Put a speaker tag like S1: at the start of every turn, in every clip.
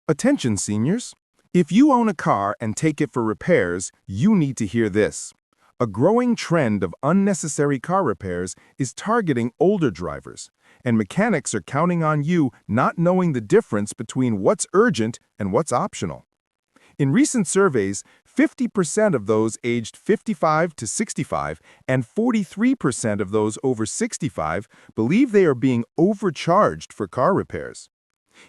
S1: Attention, seniors. If you own a car and take it for repairs, you need to hear this. A growing trend of unnecessary car repairs is targeting older drivers, and mechanics are counting on you not knowing the difference between what's urgent and what's optional. In recent surveys, 50% of those aged 55 to 65 and 43% of those over 65 believe they are being overcharged for car repairs.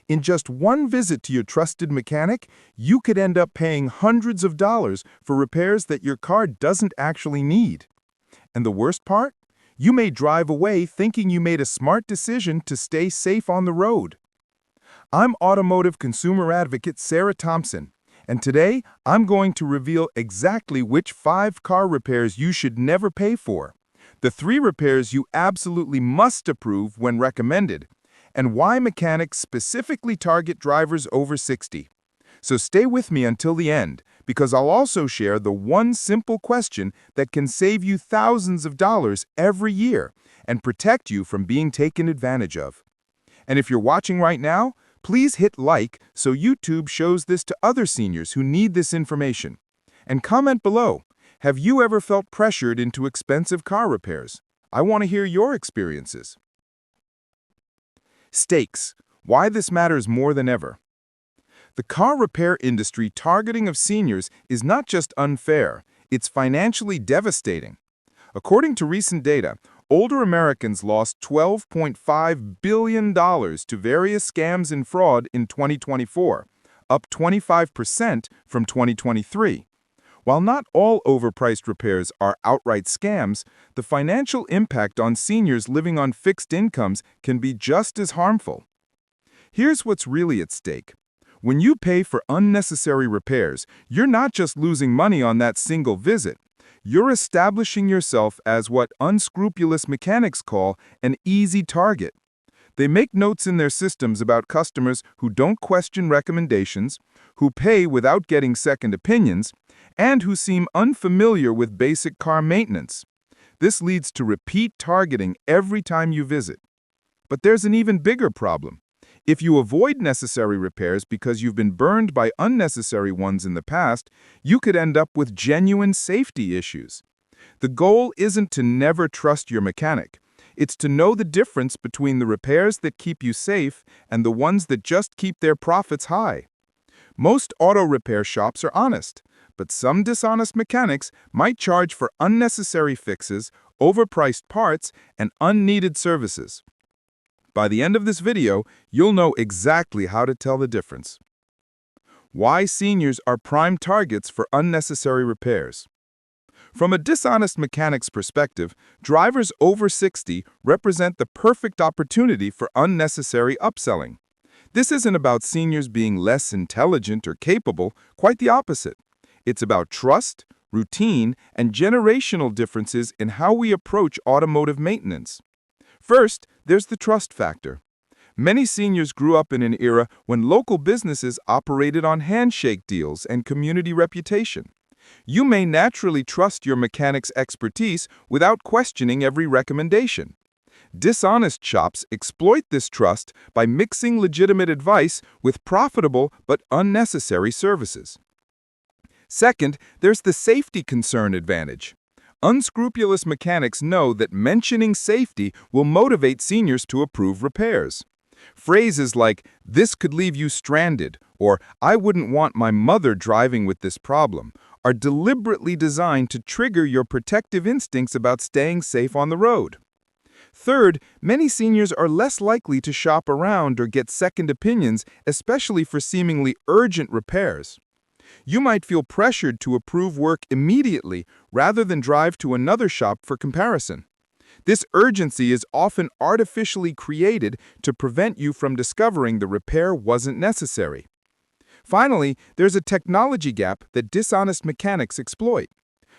S1: In just one visit to your trusted mechanic, you could end up paying hundreds of dollars for repairs that your car doesn't actually need. And the worst part? You may drive away thinking you made a smart decision to stay safe on the road. I'm automotive consumer advocate Sarah Thompson, and today I'm going to reveal exactly which 5 car repairs you should never pay for, the 3 repairs you absolutely must approve when recommended, and why mechanics specifically target drivers over 60. So stay with me until the end, because I'll also share the one simple question that can save you thousands of dollars every year and protect you from being taken advantage of. And if you're watching right now, please hit like so YouTube shows this to other seniors who need this information. And comment below, have you ever felt pressured into expensive car repairs? I want to hear your experiences. Stakes. Why this matters more than ever. The car repair industry targeting of seniors is not just unfair, it's financially devastating. According to recent data, older Americans lost $12.5 billion to various scams and fraud in 2024, up 25% from 2023. While not all overpriced repairs are outright scams, the financial impact on seniors living on fixed incomes can be just as harmful. Here's what's really at stake. When you pay for unnecessary repairs, you're not just losing money on that single visit. You're establishing yourself as what unscrupulous mechanics call an easy target. They make notes in their systems about customers who don't question recommendations, who pay without getting second opinions, and who seem unfamiliar with basic car maintenance. This leads to repeat targeting every time you visit. But there's an even bigger problem. If you avoid necessary repairs because you've been burned by unnecessary ones in the past, you could end up with genuine safety issues. The goal isn't to never trust your mechanic. It's to know the difference between the repairs that keep you safe and the ones that just keep their profits high. Most auto repair shops are honest, but some dishonest mechanics might charge for unnecessary fixes, overpriced parts, and unneeded services. By the end of this video, you'll know exactly how to tell the difference. Why seniors are prime targets for unnecessary repairs. From a dishonest mechanic's perspective, drivers over 60 represent the perfect opportunity for unnecessary upselling. This isn't about seniors being less intelligent or capable, quite the opposite. It's about trust, routine, and generational differences in how we approach automotive maintenance. First, there's the trust factor. Many seniors grew up in an era when local businesses operated on handshake deals and community reputation. You may naturally trust your mechanic's expertise without questioning every recommendation. Dishonest shops exploit this trust by mixing legitimate advice with profitable but unnecessary services. Second, there's the safety concern advantage. Unscrupulous mechanics know that mentioning safety will motivate seniors to approve repairs. Phrases like, "This could leave you stranded," or "I wouldn't want my mother driving with this problem," are deliberately designed to trigger your protective instincts about staying safe on the road. Third, many seniors are less likely to shop around or get second opinions, especially for seemingly urgent repairs. You might feel pressured to approve work immediately rather than drive to another shop for comparison. This urgency is often artificially created to prevent you from discovering the repair wasn't necessary. Finally, there's a technology gap that dishonest mechanics exploit.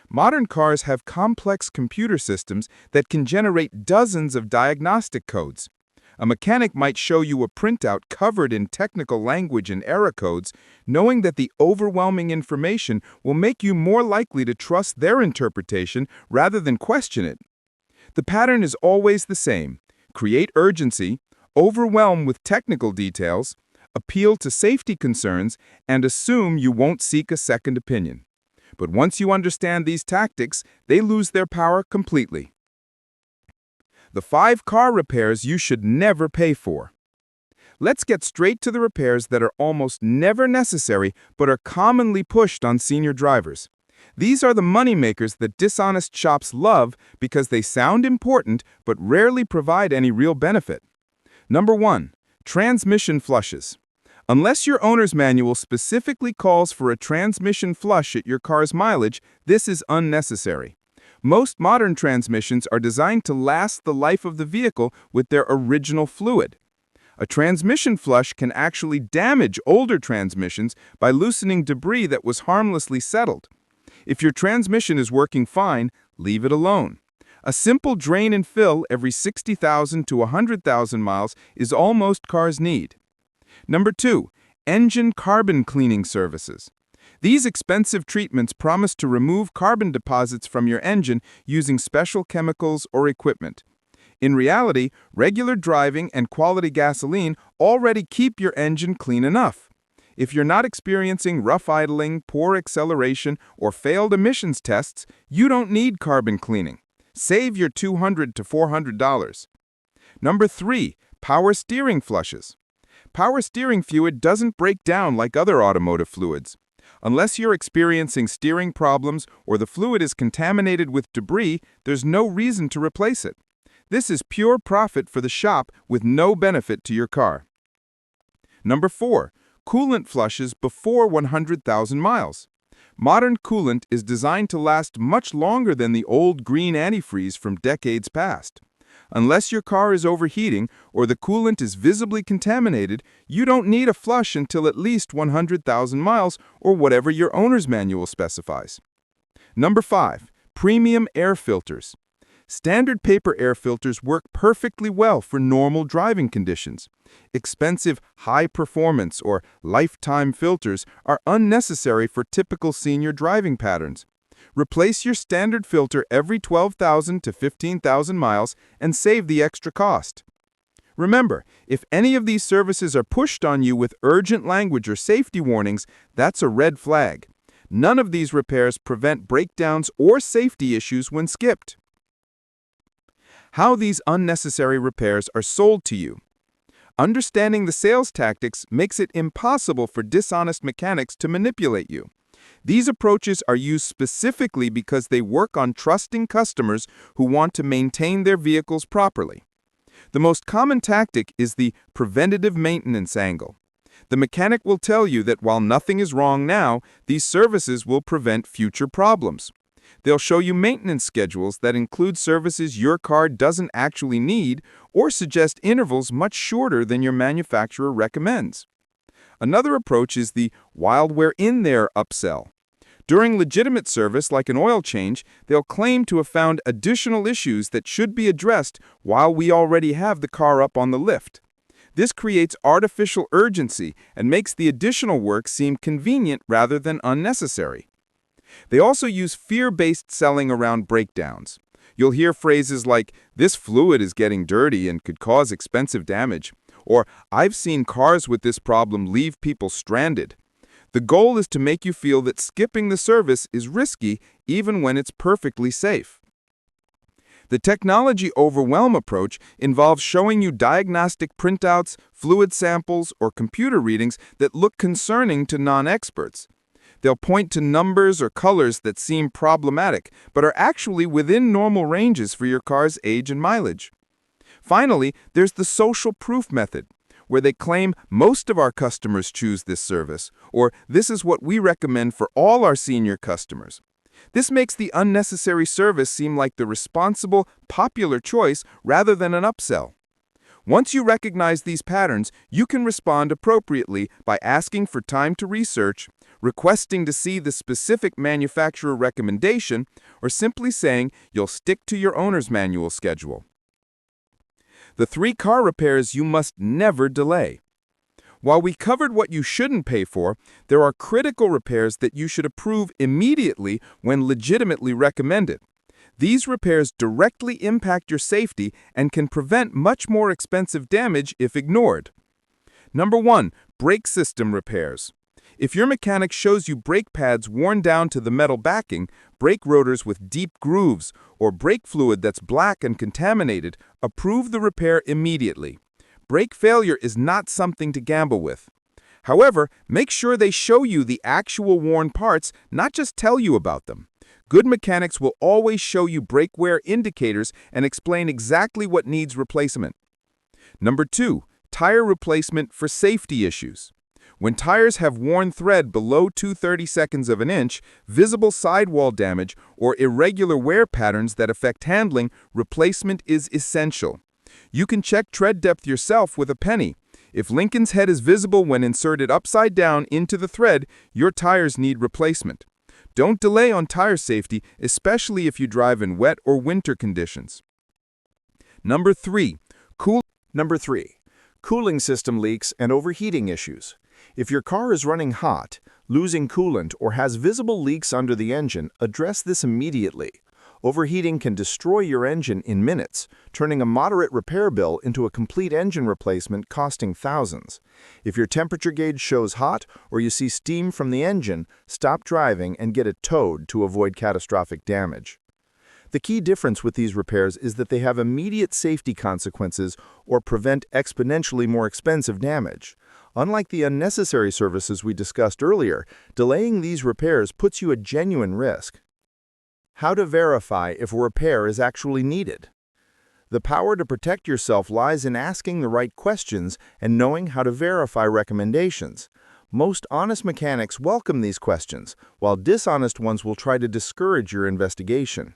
S1: Modern cars have complex computer systems that can generate dozens of diagnostic codes. A mechanic might show you a printout covered in technical language and error codes, knowing that the overwhelming information will make you more likely to trust their interpretation rather than question it. The pattern is always the same. Create urgency, overwhelm with technical details, appeal to safety concerns, and assume you won't seek a second opinion. But once you understand these tactics, they lose their power completely. The 5 car repairs you should never pay for. Let's get straight to the repairs that are almost never necessary but are commonly pushed on senior drivers. These are the moneymakers that dishonest shops love because they sound important but rarely provide any real benefit. Number 1. Transmission flushes. Unless your owner's manual specifically calls for a transmission flush at your car's mileage, this is unnecessary. Most modern transmissions are designed to last the life of the vehicle with their original fluid. A transmission flush can actually damage older transmissions by loosening debris that was harmlessly settled. If your transmission is working fine, leave it alone. A simple drain and fill every 60,000 to 100,000 miles is all most cars need. Number 2. Engine carbon cleaning services. These expensive treatments promise to remove carbon deposits from your engine using special chemicals or equipment. In reality, regular driving and quality gasoline already keep your engine clean enough. If you're not experiencing rough idling, poor acceleration, or failed emissions tests, you don't need carbon cleaning. Save your $200 to $400. Number 3. Power steering flushes. Power steering fluid doesn't break down like other automotive fluids. Unless you're experiencing steering problems or the fluid is contaminated with debris, there's no reason to replace it. This is pure profit for the shop with no benefit to your car. Number 4. Coolant flushes before 100,000 miles. Modern coolant is designed to last much longer than the old green antifreeze from decades past. Unless your car is overheating or the coolant is visibly contaminated, you don't need a flush until at least 100,000 miles or whatever your owner's manual specifies. Number 5. Premium air filters. Standard paper air filters work perfectly well for normal driving conditions. Expensive, high-performance or lifetime filters are unnecessary for typical senior driving patterns. Replace your standard filter every 12,000 to 15,000 miles and save the extra cost. Remember, if any of these services are pushed on you with urgent language or safety warnings, that's a red flag. None of these repairs prevent breakdowns or safety issues when skipped. How these unnecessary repairs are sold to you. Understanding the sales tactics makes it impossible for dishonest mechanics to manipulate you. These approaches are used specifically because they work on trusting customers who want to maintain their vehicles properly. The most common tactic is the preventative maintenance angle. The mechanic will tell you that while nothing is wrong now, these services will prevent future problems. They'll show you maintenance schedules that include services your car doesn't actually need or suggest intervals much shorter than your manufacturer recommends. Another approach is the "while we're in there" upsell. During legitimate service like an oil change, they'll claim to have found additional issues that should be addressed while we already have the car up on the lift. This creates artificial urgency and makes the additional work seem convenient rather than unnecessary. They also use fear-based selling around breakdowns. You'll hear phrases like, "This fluid is getting dirty and could cause expensive damage," or "I've seen cars with this problem leave people stranded." The goal is to make you feel that skipping the service is risky even when it's perfectly safe. The technology overwhelm approach involves showing you diagnostic printouts, fluid samples, or computer readings that look concerning to non-experts. They'll point to numbers or colors that seem problematic, but are actually within normal ranges for your car's age and mileage. Finally, there's the social proof method, where they claim most of our customers choose this service, or this is what we recommend for all our senior customers. This makes the unnecessary service seem like the responsible, popular choice rather than an upsell. Once you recognize these patterns, you can respond appropriately by asking for time to research, requesting to see the specific manufacturer recommendation, or simply saying you'll stick to your owner's manual schedule. The 3 car repairs you must never delay. While we covered what you shouldn't pay for, there are critical repairs that you should approve immediately when legitimately recommended. These repairs directly impact your safety and can prevent much more expensive damage if ignored. Number 1. Brake system repairs. If your mechanic shows you brake pads worn down to the metal backing, brake rotors with deep grooves, or brake fluid that's black and contaminated, approve the repair immediately. Brake failure is not something to gamble with. However, make sure they show you the actual worn parts, not just tell you about them. Good mechanics will always show you brake wear indicators and explain exactly what needs replacement. Number 2, tire replacement for safety issues. When tires have worn thread below 2/32 of an inch, visible sidewall damage, or irregular wear patterns that affect handling, replacement is essential. You can check tread depth yourself with a penny. If Lincoln's head is visible when inserted upside down into the thread, your tires need replacement. Don't delay on tire safety, especially if you drive in wet or winter conditions. Number 3,
S2: cooling system leaks and overheating issues. If your car is running hot, losing coolant, or has visible leaks under the engine, address this immediately. Overheating can destroy your engine in minutes, turning a moderate repair bill into a complete engine replacement costing thousands. If your temperature gauge shows hot or you see steam from the engine, stop driving and get it towed to avoid catastrophic damage. The key difference with these repairs is that they have immediate safety consequences or prevent exponentially more expensive damage. Unlike the unnecessary services we discussed earlier, delaying these repairs puts you at genuine risk. How to verify if a repair is actually needed. The power to protect yourself lies in asking the right questions and knowing how to verify recommendations. Most honest mechanics welcome these questions, while dishonest ones will try to discourage your investigation.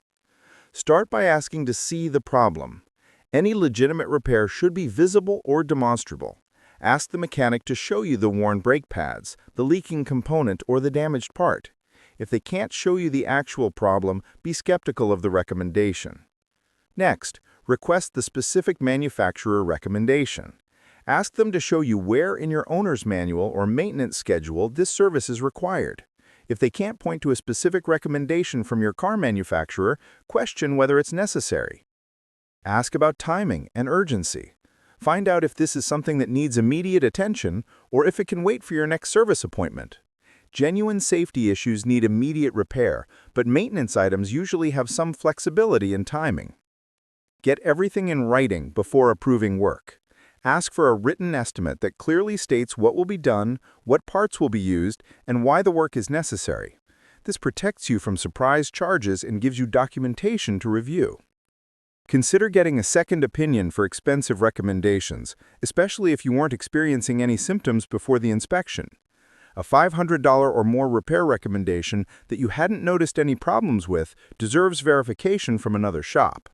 S2: Start by asking to see the problem. Any legitimate repair should be visible or demonstrable. Ask the mechanic to show you the worn brake pads, the leaking component, or the damaged part. If they can't show you the actual problem, be skeptical of the recommendation. Next, request the specific manufacturer recommendation. Ask them to show you where in your owner's manual or maintenance schedule this service is required. If they can't point to a specific recommendation from your car manufacturer, question whether it's necessary. Ask about timing and urgency. Find out if this is something that needs immediate attention or if it can wait for your next service appointment. Genuine safety issues need immediate repair, but maintenance items usually have some flexibility in timing. Get everything in writing before approving work. Ask for a written estimate that clearly states what will be done, what parts will be used, and why the work is necessary. This protects you from surprise charges and gives you documentation to review. Consider getting a second opinion for expensive recommendations, especially if you weren't experiencing any symptoms before the inspection. A $500 or more repair recommendation that you hadn't noticed any problems with deserves verification from another shop.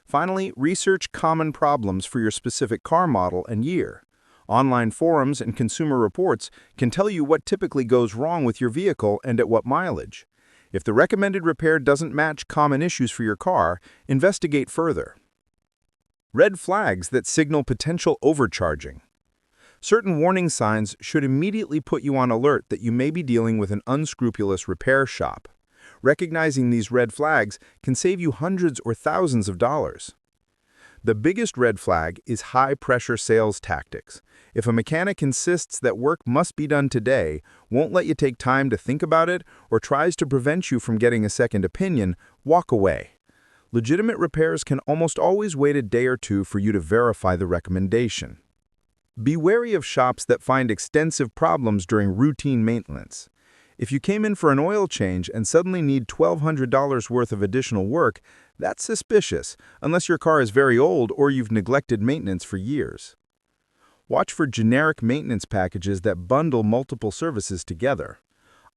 S2: Finally, research common problems for your specific car model and year. Online forums and consumer reports can tell you what typically goes wrong with your vehicle and at what mileage. If the recommended repair doesn't match common issues for your car, investigate further. Red flags that signal potential overcharging. Certain warning signs should immediately put you on alert that you may be dealing with an unscrupulous repair shop. Recognizing these red flags can save you hundreds or thousands of dollars. The biggest red flag is high-pressure sales tactics. If a mechanic insists that work must be done today, won't let you take time to think about it, or tries to prevent you from getting a second opinion, walk away. Legitimate repairs can almost always wait a day or two for you to verify the recommendation. Be wary of shops that find extensive problems during routine maintenance. If you came in for an oil change and suddenly need $1,200 worth of additional work, that's suspicious, unless your car is very old or you've neglected maintenance for years. Watch for generic maintenance packages that bundle multiple services together.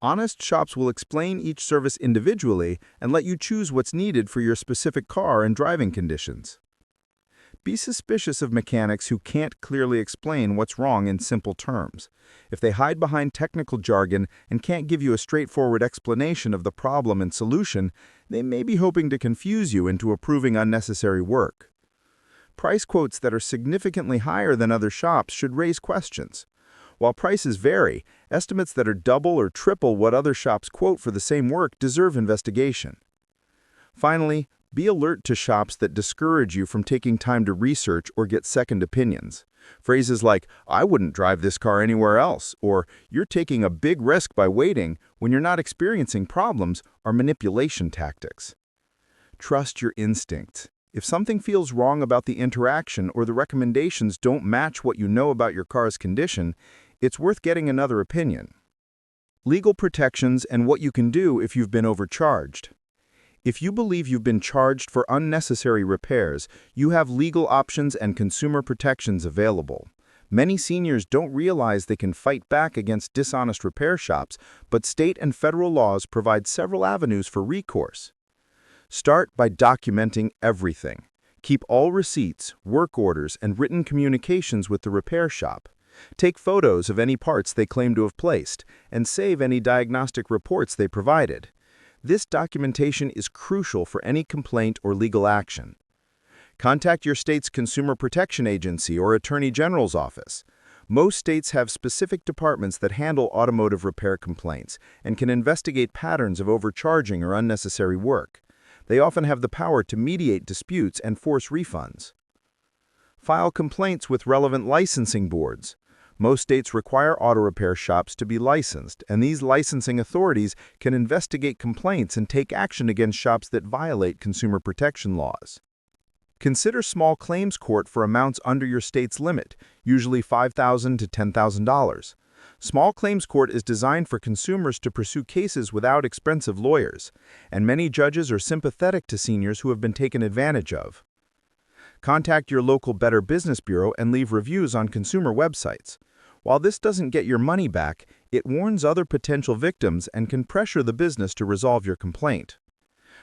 S2: Honest shops will explain each service individually and let you choose what's needed for your specific car and driving conditions. Be suspicious of mechanics who can't clearly explain what's wrong in simple terms. If they hide behind technical jargon and can't give you a straightforward explanation of the problem and solution, they may be hoping to confuse you into approving unnecessary work. Price quotes that are significantly higher than other shops should raise questions. While prices vary, estimates that are double or triple what other shops quote for the same work deserve investigation. Finally, be alert to shops that discourage you from taking time to research or get second opinions. Phrases like, "I wouldn't drive this car anywhere else," or "You're taking a big risk by waiting" when you're not experiencing problems are manipulation tactics. Trust your instincts. If something feels wrong about the interaction or the recommendations don't match what you know about your car's condition, it's worth getting another opinion. Legal protections and what you can do if you've been overcharged. If you believe you've been charged for unnecessary repairs, you have legal options and consumer protections available. Many seniors don't realize they can fight back against dishonest repair shops, but state and federal laws provide several avenues for recourse. Start by documenting everything. Keep all receipts, work orders, and written communications with the repair shop. Take photos of any parts they claim to have placed, and save any diagnostic reports they provided. This documentation is crucial for any complaint or legal action. Contact your state's Consumer Protection Agency or Attorney General's office. Most states have specific departments that handle automotive repair complaints and can investigate patterns of overcharging or unnecessary work. They often have the power to mediate disputes and force refunds. File complaints with relevant licensing boards. Most states require auto repair shops to be licensed, and these licensing authorities can investigate complaints and take action against shops that violate consumer protection laws. Consider small claims court for amounts under your state's limit, usually $5,000 to $10,000. Small claims court is designed for consumers to pursue cases without expensive lawyers, and many judges are sympathetic to seniors who have been taken advantage of. Contact your local Better Business Bureau and leave reviews on consumer websites. While this doesn't get your money back, it warns other potential victims and can pressure the business to resolve your complaint.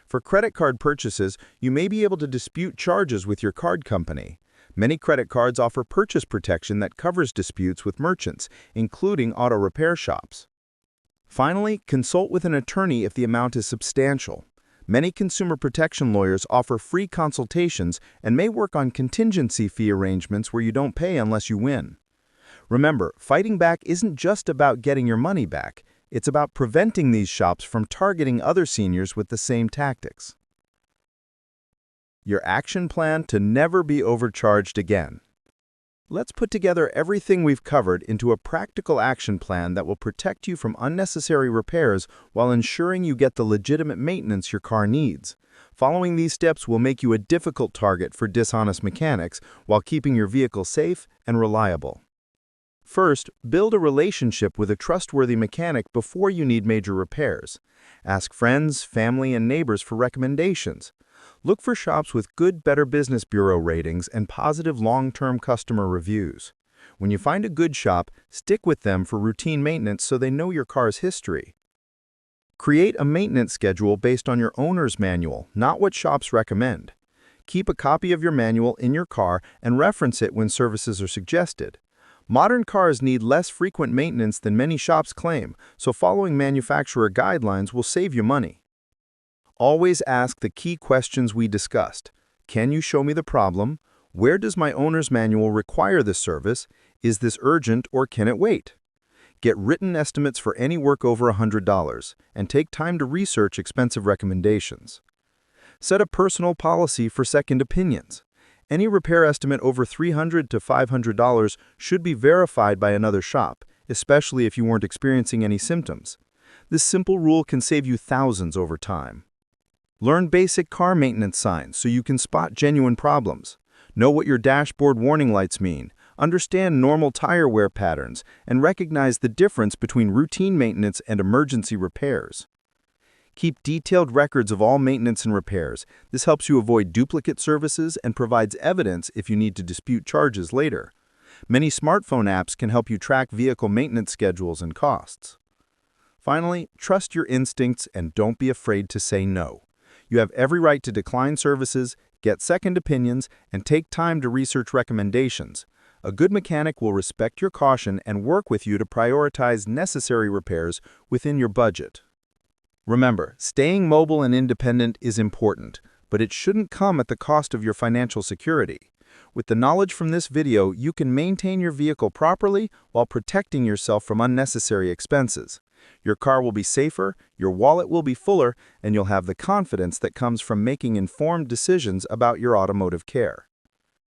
S2: For credit card purchases, you may be able to dispute charges with your card company. Many credit cards offer purchase protection that covers disputes with merchants, including auto repair shops. Finally, consult with an attorney if the amount is substantial. Many consumer protection lawyers offer free consultations and may work on contingency fee arrangements where you don't pay unless you win. Remember, fighting back isn't just about getting your money back. It's about preventing these shops from targeting other seniors with the same tactics. Your action plan to never be overcharged again. Let's put together everything we've covered into a practical action plan that will protect you from unnecessary repairs while ensuring you get the legitimate maintenance your car needs. Following these steps will make you a difficult target for dishonest mechanics while keeping your vehicle safe and reliable. First, build a relationship with a trustworthy mechanic before you need major repairs. Ask friends, family, and neighbors for recommendations. Look for shops with good Better Business Bureau ratings and positive long-term customer reviews. When you find a good shop, stick with them for routine maintenance so they know your car's history. Create a maintenance schedule based on your owner's manual, not what shops recommend. Keep a copy of your manual in your car and reference it when services are suggested. Modern cars need less frequent maintenance than many shops claim, so following manufacturer guidelines will save you money. Always ask the key questions we discussed. Can you show me the problem? Where does my owner's manual require this service? Is this urgent or can it wait? Get written estimates for any work over $100 and take time to research expensive recommendations. Set a personal policy for second opinions. Any repair estimate over $300 to $500 should be verified by another shop, especially if you weren't experiencing any symptoms. This simple rule can save you thousands over time. Learn basic car maintenance signs so you can spot genuine problems. Know what your dashboard warning lights mean. Understand normal tire wear patterns and recognize the difference between routine maintenance and emergency repairs. Keep detailed records of all maintenance and repairs. This helps you avoid duplicate services and provides evidence if you need to dispute charges later. Many smartphone apps can help you track vehicle maintenance schedules and costs. Finally, trust your instincts and don't be afraid to say no. You have every right to decline services, get second opinions, and take time to research recommendations. A good mechanic will respect your caution and work with you to prioritize necessary repairs within your budget. Remember, staying mobile and independent is important, but it shouldn't come at the cost of your financial security. With the knowledge from this video, you can maintain your vehicle properly while protecting yourself from unnecessary expenses. Your car will be safer, your wallet will be fuller, and you'll have the confidence that comes from making informed decisions about your automotive care.